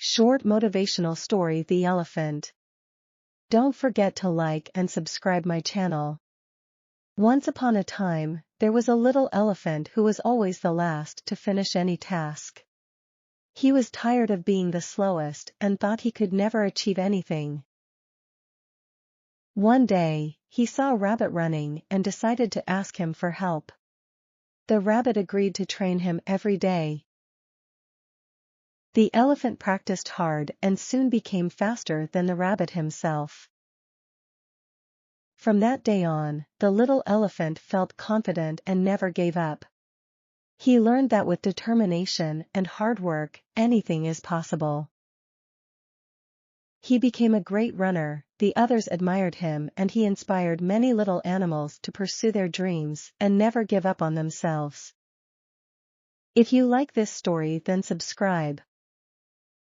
Short motivational story: The Elephant. Don't forget to like and subscribe my channel. Once upon a time, there was a little elephant who was always the last to finish any task. He was tired of being the slowest and thought he could never achieve anything. One day, he saw a rabbit running and decided to ask him for help. The rabbit agreed to train him every day. The elephant practiced hard and soon became faster than the rabbit himself. From that day on, the little elephant felt confident and never gave up. He learned that with determination and hard work, anything is possible. He became a great runner, the others admired him, and he inspired many little animals to pursue their dreams and never give up on themselves. If you like this story, then subscribe.